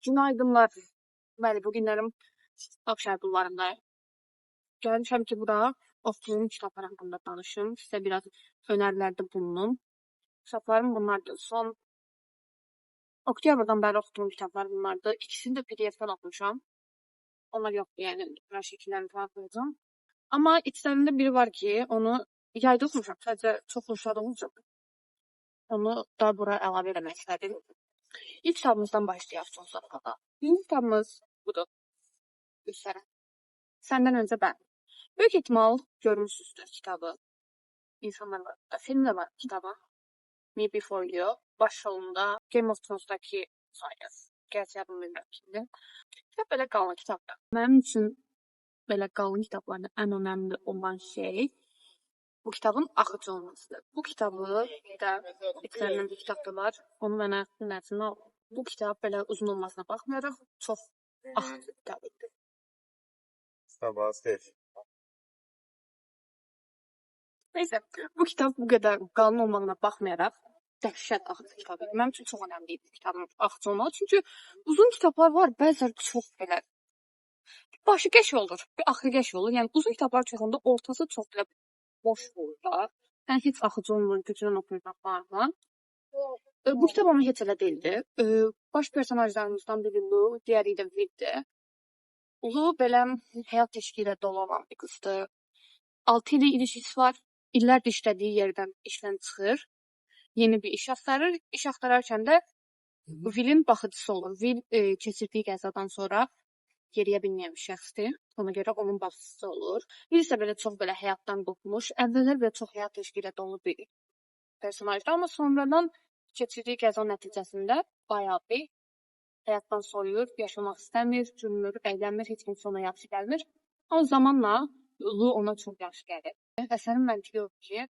Günaydınlar. Bəli, bu günlərim Ağşəhər bulvarındayım. Gəlmişəm ki, bura oxuduğum kitablar haqqında danışım. Sizə biraz önərilərdə bulunum. Kitablarım bunlardır. Son oktyabrdan bəri oxuduğum kitablar bunlardır. İkisini də PDF-dən oxumuşam. Onlar yoxdur, yəni mən şəkillərini falan qoyacağam. Amma içlərində biri var ki, onu yayda oxumuşam. Sadəcə çox xoşladığım üçün onu da bura əlavə eləmək istədim. İlk kitabımızdan başlayaq son safhada. Birinci kitabımız budur. Göstərəm. Səndən öncə mən. Böyük ehtimal görmüşsünüzdür kitabı. İnsanlar var. Film də var kitabı. Me Before You. Başrolunda Game of Thrones'daki sayır. Gerçi adını bilmirəm kimdir. Kitab belə qalın kitabdır. Mənim üçün belə qalın kitablarda ən önəmli olan şey bu kitabın axıcı olmasıdır. Bu kitabı da içlərindən bir kitab da var. Onu mənə nəzərinə al. Bu kitab belə uzun olmasına baxmayaraq çox axıcı kitab idi. Sabah xeyir. Neyse, bu kitab bu qədər qalın olmağına baxmayaraq dəhşət axıcı kitab idi. Mənim üçün çox önəmli idi kitabın axıcı olmağı. Çünki uzun kitablar var, bəziləri çox belə başı qəş olur, bir axırı qəş olur. Yəni uzun kitablar çoxunda ortası çox belə boş olur da. Yəni heç axıcı olmur, güclə oxuyursan falan. Bu kitab ona heç elə deyildi. Baş personajlarımızdan biri Lu, digəri də Viddir. Lu belə həyat eşqi ilə dolu olan bir qızdır. 6 illik ilişkisi var. İllərdir işlədiyi yerdən işdən çıxır. Yeni bir iş axtarır. İş axtararkən də Will'in baxıcısı olur. Will keçirdiyi qəzadan sonra geriyə bilməyən bir şəxsdir. Ona görə onun baxıcısı olur. Will isə belə çox belə həyatdan qopmuş, əvvəllər belə çox həyat eşqi ilə dolu bir personajdır. Amma sonradan keçirdiyi qəza nəticəsində bayağı bir həyatdan soyuyur, yaşamaq istəmir, cümür, əylənmir, heç kimsə ona yaxşı gəlmir. Amma zamanla Lu ona çox yaxşı gəlir. Əsərin məntiqi odur ki,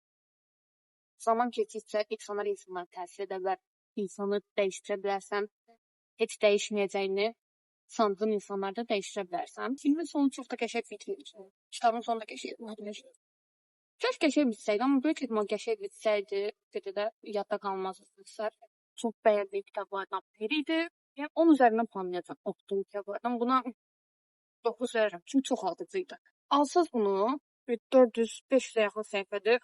zaman keçdikcə insanlara təsir edə bilər, insanı dəyişdirə bilərsən, heç dəyişməyəcəyini sandığın insanlarda dəyişdirə bilərsən. Filmin sonu çox da qəşəng bitmir. Kitabın sonu da qəşəng bitmir. Çox qəşəng bitsəydi, amma böyük ehtimal qəşəng bitsəydi, dedi də yadda qalmaz əsər. Çox bəyəndiyim kitablardan biri idi. Yəni 10 üzərindən puanlayacağam oxuduğum kitablardan. Buna 9 verirəm, çünki çox aldıcı idi. Alsaz bunu 400-500-ə yaxın səhifədir.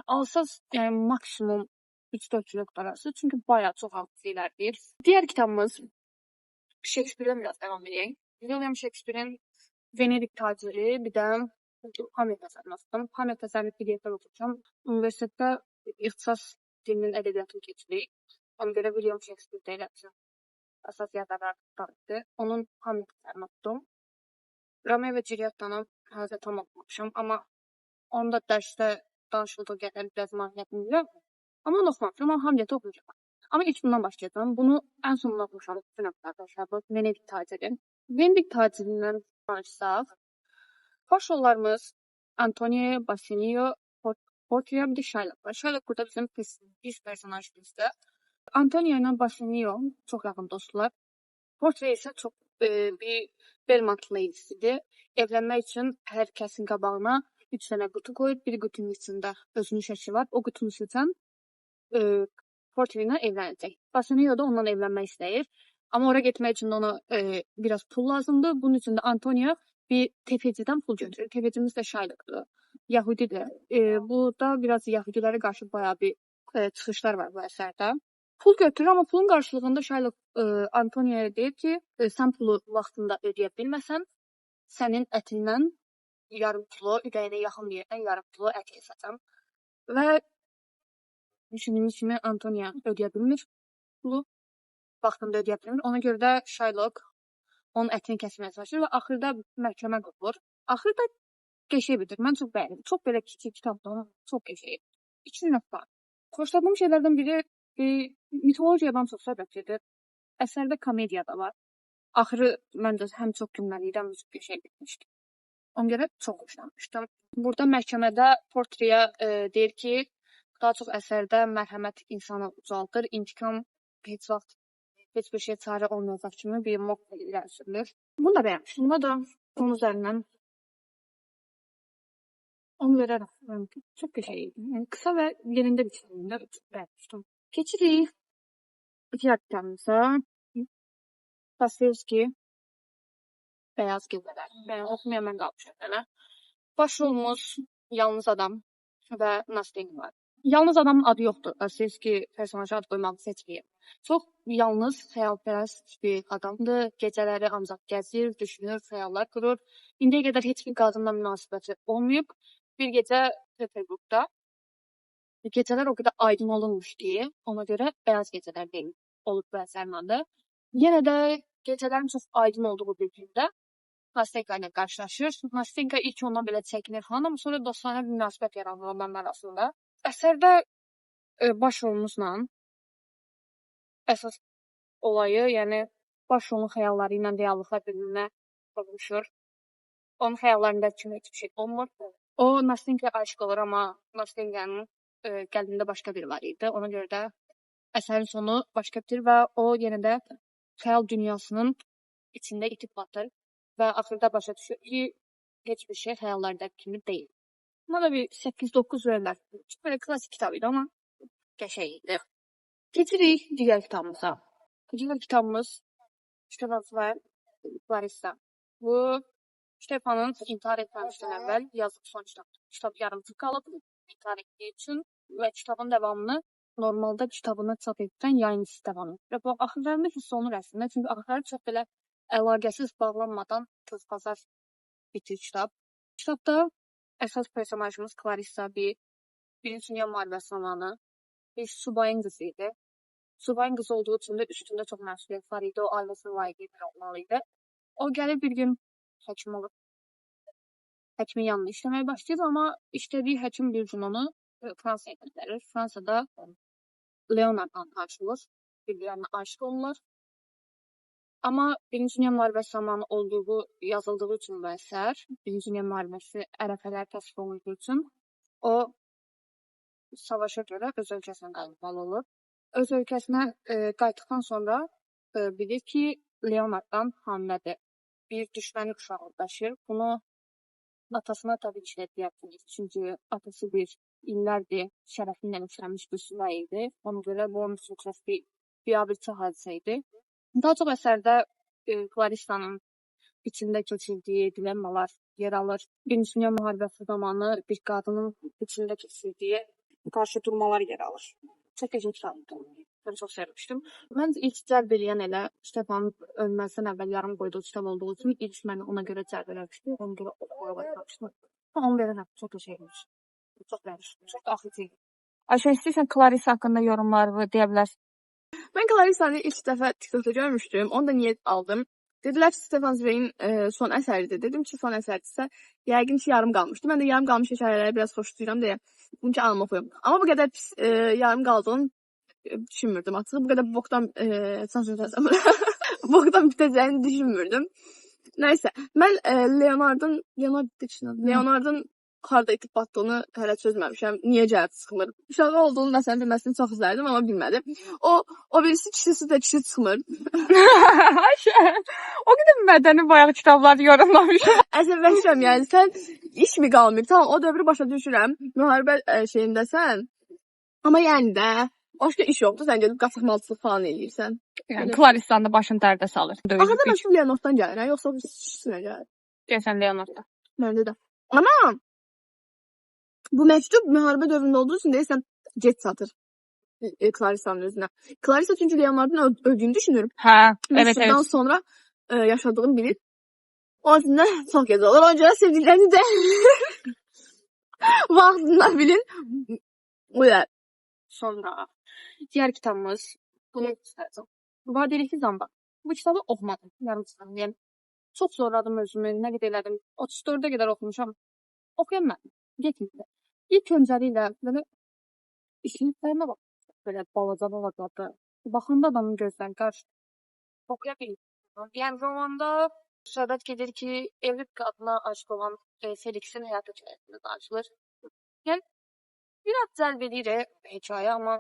Alsaz yəni maksimum 3-4 kilo arası, çünki bayağı çox aldıcı ilərləyir. Digər kitabımız Shakespeare-dən biraz davam edək. William Shakespeare-in Venedik taciri, bir də Hamlet əsərini oxudum. Hamlet əsərini PDF-dən oxuyacağam. Universitetdə ixtisas dilinin ədəbiyyatını keçirik. Ona görə William Shakespeare deyiləcəm. Əsas yazarlardandır. Onun Hamlet əsərini oxudum. Romeo və Juliettanı hələ tam oxumamışam, amma onu da dərsdə danışıldığı qədər biraz mahiyyətini bilirəm. Amma onu oxumamışam, amma Hamleti oxuyacağam. Amma ilk bundan başlayacağam. Bunu ən sonunda oxumuşam. Bu Venedik taciri. Venedik tacirindən danışsaq, baş rollarımız Antonio Bassanio, Portia, bir də Shylock var. Shylock burada bizim pis personajımızdır. Antonio ilə Bassanio çox yaxın dostlar. Portia isə çox bir Belmont ladiesidir. Evlənmək üçün hər kəsin qabağına 3 dənə qutu qoyur. Bir qutunun içində özünün şəkli var. O qutunun içindən Portia ilə evlənəcək. Bassanio da ondan evlənmək istəyir. Amma ora getmək üçün ona biraz pul lazımdır. Bunun üçün də Antonio bir tefecidən pul götürür. Tefecimiz də Shylock'dur. Yahudidir. Burada biraz Yahudilərə qarşı bayağı bir çıxışlar var bu əsərdə. Pul götürür, amma pulun qarşılığında Shylock Antonio'ya deyir ki, sən pulu vaxtında ödəyə bilməsən, sənin ətindən yarım kilo, ürəyinə yaxın bir yerdən yarım kilo ət kesəcəm. Və düşündüyümüz kimi Antonio ödəyə bilmir pulu, vaxtında ödəyə bilmir. Ona görə də Shylock onun ətini kəsməyə çalışır və axırda məhkəmə qurulur. Axırda qəşəng bitir. Mən çox bəyəndim. Çox belə kiçik kitabdır, amma çox qəşəng. 2 nöqtə. Xoşladığım şeylərdən biri mitologiyadan çox söhbət edir. Əsərdə komediya da var. Axırı mən də həm çox gülməli idi, həm çox qəşəng bitmişdi. Ona görə çox xoşlanmışdım. Burada məhkəmədə Portia deyir ki, daha çox əsərdə mərhəmət insanı ucaldır, intikam heç vaxt heç bir şey çarə olmayacaq kimi bir motto ilə sürülür. Bunu da bəyənmişdim. Buna da 10 üzərindən 10 verərəm. Çox qəşəng idi. Yəni qısa və yerində biçimində çox bəyənmişdim. Keçirik digər kitabımıza. Dostoyevski, Beyaz Geceler. Ben oxumayan mən qalmışam mənə. Başrolumuz Yalnız Adam və Nastin var. Yalnız adamın adı yoxdur. Dostoyevski personajı ad qoymağı seçməyib. Çox yalnız, xəyalpərəst bir adamdır. Gecələri ancaq gəzir, düşünür, xəyallar qurur. İndiyə qədər heç bir qadınla münasibəti olmayıb. Bir gecə Peterburqda gecələr o qədər aydın olunmuş deyə, ona görə bəyaz gecələr deyil olub bu əsərin adı. Yenə də gecələrin çox aydın olduğu bir gündə Nastenka ilə qarşılaşır. Nastenka ilk ondan belə çəkinir falan, amma sonra dostlarına bir münasibət yaranır onların arasında. Əsərdə baş rolumuzla əsas olayı, yəni baş rolun xəyalları ilə reallıqlar bir-birinə toqquşur. Onun xəyallarında kimi heç bir şey olmur. O Nastenkaya aşiq olur, amma Nastenkanın qəlbində başqa biri var idi. Ona görə də əsərin sonu başqa bitir və o yenə də xəyal dünyasının içində itib batır və axırda başa düşür ki, heç bir şey xəyallardakı kimi deyil. Buna da bir 8-9 verirlər. Çox belə klassik kitab idi, amma qəşəng idi. Keçirik digər kitabımıza. Digər kitabımız Stefan Zweig, Clarissa. Bu Stefanın intihar etməmişdən əvvəl yazıb son kitabdır. Kitab yarımçıq qalıb intihar etdiyi üçün və kitabın davamını normalda kitabını çap edən yayıncısı davam edir. Və bu axırlarında hiss olunur əslində, çünki axırları çox belə əlaqəsiz bağlanmadan tez-bazar bitir kitab. Kitabda əsas personajımız Clarissa Birinci Dünya müharibəsi zamanı bir subayın qızı idi. Subayın qızı olduğu üçün də üstündə çox məsuliyyət var idi. O ailəsinin layiqli biri olmalı idi. O gəlir bir gün həkim olur. Həkimin yanında işləməyə başlayır, amma işlədiyi həkim bir gün onu Fransaya göndərir. Fransada Leonardla tanışılır. Bir-birlərinə aşiq olurlar. Amma Birinci Dünya müharibəsi zamanı yazıldığı üçün bu əsər, Birinci Dünya müharibəsi ərəfələr təsvir olunduğu üçün o savaşa görə öz ölkəsinə qayıtmalı olur. Öz ölkəsinə qayıtdıqdan sonra bilir ki, Leonarddan hamilədir. Bir düşməni uşağı daşıyır. Bunu atasına tabii ki, deyə bilir. Çünki atası illərdir şərəfinlə işləmiş bir subay idi. Ona görə bu onun üçün çox bir biabırçı hadisə idi. Daha çox əsərdə Clarissa'nın içində keçirdiyi dilemmalar yer alır. Birinci Dünya müharibəsi zamanı bir qadının içində keçirdiyi qarşı durmalar yer alır. Çox qəşəng kitabdır. Mən çox sevmişdim. Mən ilk cəlb eləyən elə Stefanın ölməzdən əvvəl yarım qoyduğu kitab olduğu üçün ilk məni ona görə cəlb eləmişdi. Ona görə oxumağa başlamışdım. Onu verərəm. Çox təşəkkür. Çox bəyənmişdim. Çox da axıcı idi. Ayşə, istəyirsən Clarissa haqqında yorumlarını deyə bilərsən. Ben Clarissa'nı ilk defa TikTok'ta görmüştüm. Onu da niyet aldım. Dediler ki Stefan Zweig'in son eseridir. Dedim ki son eserdirsə yəqin ki yarım qalmışdı. Mən də yarım qalmış hekayələri biraz xoşlayıram deyə bunu ki alma koyum. Amma bu qədər pis yarım qaldığını düşünmürdüm açığı. Bu qədər boktan boktan bitəcəyini düşünmürdüm. Neyse. Mən Leonard'ın harda itib batdığını hələ çözməmişəm. Niyə gəlib çıxmır? Uşağı olduğunu məsələn bilməsini çox izlərdim, amma bilmədim. O birisi kişisi də kişi çıxmır. Ayşə, o qədər mədəni bayaq kitabları yorumlamışam. Əsəbləşirəm, yəni sən iş mi qalmır? Tamam, o dövrü başa düşürəm. Müharibə şeyindəsən. Amma yəni də başqa iş yoxdur. Sən gedib qaçaqmalçılıq falan eləyirsən. Yəni Clarissa'nın da başını dərdə salır. Axırda məşğul Leonarddan gəlir, yoxsa o kişisinə gəlir. Deyəsən Leonardda. Məndə də. Amma bu məktub müharibə dövründə olduğu üçün deyəsən gec çatır Clarissa'nın özünə. Clarissa çünki Leonard'ın öldüyünü düşünür. Hə, evet. Məktubdan sonra yaşadığını bilir. O yüzden çok gec olur. O yüzden sevdiklerini de vaxtında bilin. Uyar. Sonra diğer kitabımız bunu isterdim. Vadelikli Zambaq. Bu kitabı oxumadım. Yarımçıdan. Yəni çox zorladım özümü. Nə qədər elədim. 34-ə qədər oxumuşam. Oxuyamadım. Getmirdi. İlk öncəliklə belə işliklərinə bax. Belə balaca. Baxanda adamın gözləri qarşı. Oxuya bilmirəm. Yəni romanda söhbət gedir ki, evli qadına aşıq olan Felix'in həyatı hikayəsində danışılır. Yəni biraz cəlb edir hekayə, amma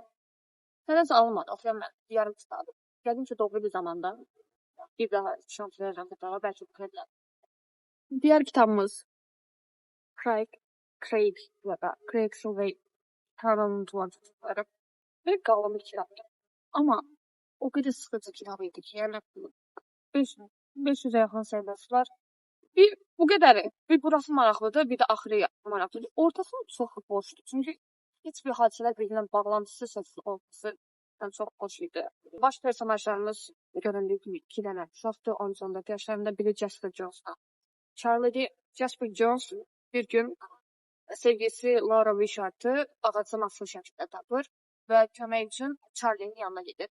nəsə almadı. Oxuyamadım. Yarım kitabı. Gəldim ki, doğru bir zamanda bir daha şans verəcəm kitaba. Bəlkə oxuya bilərəm. Diğer kitabımız Craig Silvey Tarlanın Duvar Çocukları. Bir qalın bir kitabdır. Amma o qədər sıxıcı kitab idi ki, yəni 500'ə yaxın səhifəsi var. Bir bu qədəri. Bir burası maraqlıdır, bir də axırı maraqlıdır. Ortası çox boşdur. Çünki heç bir hadisələr birbirlə bağlantısı olması çox boş idi. Baş personajlarımız göründüyü kimi 2 dənə uşaqdır. 13-14 yaşlarında biri Jasper Jones-dur. Charlie Jasper Jones bir gün sevgilisi Laura Wishart-ı ağacın asılı şəkildə tapır və kömək üçün Charlie-nin yanına gedir.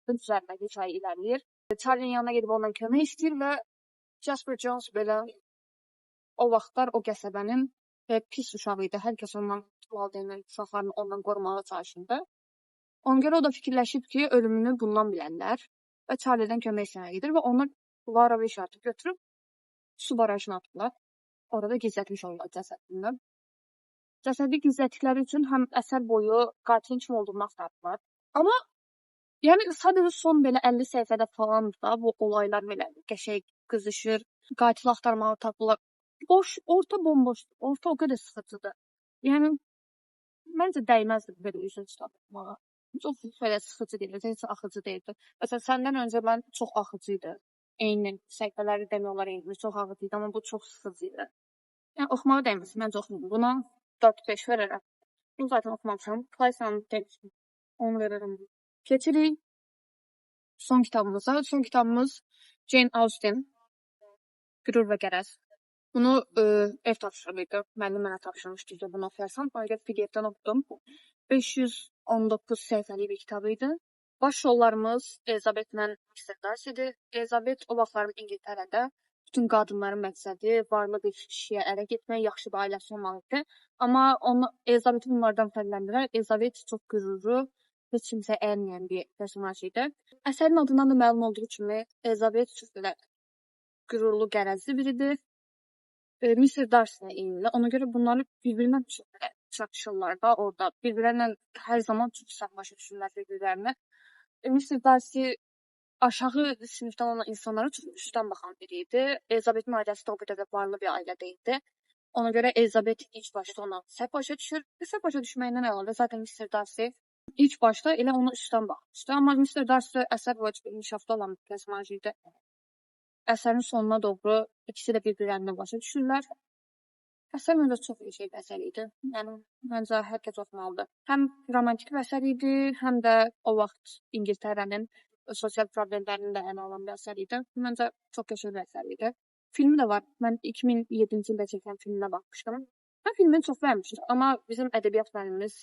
Bunun üzərində hekayə irəliləyir. Charlie-nin yanına gedib ondan kömək istəyir və Jasper Jones belə o vaxtlar o qəsəbənin pis uşağı idi. Hər kəs ondan valideynlərin uşaqlarını ondan qorumağa çalışırdı. Ona görə o da fikirləşib ki, ölümünü bundan bilənlər və Charlie-dən kömək istəməyə gedir və onlar Laura Wishart-ı götürüb su barajına atırlar. Orada gizlətmiş olurlar cəsədini. Cəsədi gizlətdikləri üçün həm əsər boyu qatilin kim olduğunu axtarırlar. Amma yəni sadəcə son belə 50 səhifədə falan da bu olaylar belə qəşəng qızışır. Qatil axtarmağı tapırlar. Boş, orta bomboşdur. Orta o qədər sıxıcıdır. Yəni məncə dəyməzdi belə üzün çıxartmağa. Çox belə sıxıcı deyil, heç axıcı deyildi. Məsələn, səndən öncə mən çox axıcı idi. Eyni səhifələri demək olar eyni, çox ağır idi, amma bu çox sıxıcı idi. Yəni oxumağa dəyməz, məncə oxuyun. Buna 4-5 verərəm. Bunu zaten oxumamışam. Clayson demişdim. Onu verərəm. Keçirik son kitabımıza. Son kitabımız Jane Austen. Qürur və Qərəz. Bunu ev tapşırığıydı. Müəllim mənə tapşırmışdı ki, bunu oxuyarsan. Ona görə PDF-dən oxudum. 519 səhifəlik bir kitab idi. Baş rollarımız Elizabeth ilə Mr. Darcy'dir. Elizabeth o vaxtların İngiltərədə bütün qadınların məqsədi varlı bir kişiyə ərə getmək, yaxşı bir ailəsi olmaq idi. Amma Elizabeth bunlardan fərqləndirər. Elizabeth çox qürurlu, heç kimsə əyilməyən bir personaj idi. Əsərin adından da məlum olduğu kimi Elizabeth çox belə qürurlu, qərəzli biridir. Mr. Darcy ilə eynidir. Ona görə bunları bir-birindən çox belə çatışırlar da orada. Bir-birlərlə hər zaman çox səhv başa düşürlər bir-birlərini. Mr. Darcy aşağı sinifdən olan insanlara çox üstdən baxan biri idi. Elizabeth'in ailəsi də o qədər də varlı bir ailə deyildi. Ona görə Elizabeth ilk başda ona səhv başa düşür. Səhv başa düşməyindən əlavə zaten Mr. Darcy ilk başda elə ona üstdən baxmışdı. Amma Mr. Darcy əsər boyunca bir inkişafda olan bir personaj idi. Əsərin sonuna doğru ikisi də bir-birlərini başa düşürlər. Əsər məncə çox iyi bir əsər idi. Yəni, məncə hər kəs oxumalıdır. Həm romantik bir əsər idi, həm də o vaxt İngiltərənin sosial problemlərini də ələ alan bir əsər idi. Məncə çox qəşəng bir əsər idi. Filmi də var. Mən 2007-ci ildə çəkilən filminə baxmışdım. Mən filmini çox bəyənmişdim. Amma bizim ədəbiyyat müəllimimiz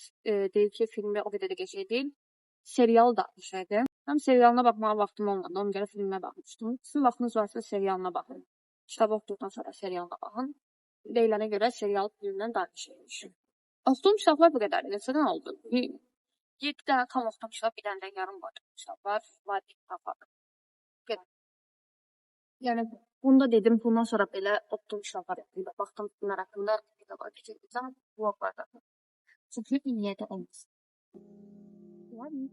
deyir ki, filmi o qədər də qəşəng deyil. Serial da qəşəngdir. Həm serialına baxmağa vaxtım olmadı. Ona görə filminə baxmışdım. Sizin vaxtınız varsa serialına baxın. Kitabı oxuduqdan sonra serialına baxın. Deyilənə görə serial filmdən daha qəşəngmiş. Oxuduğum kitablar bu qədər. Neçədən oldu? 7 dənə tam oxuduğum kitab, bir dənə də yarım var. Kitablar var, kitablar. Yəni bunu da dedim. Bundan sonra belə oxuduğum kitablar haqqında baxdım, filmlər haqqında kitablar keçəcəm. Vloglarda. Çünki niyyəti olmasın. Var mı?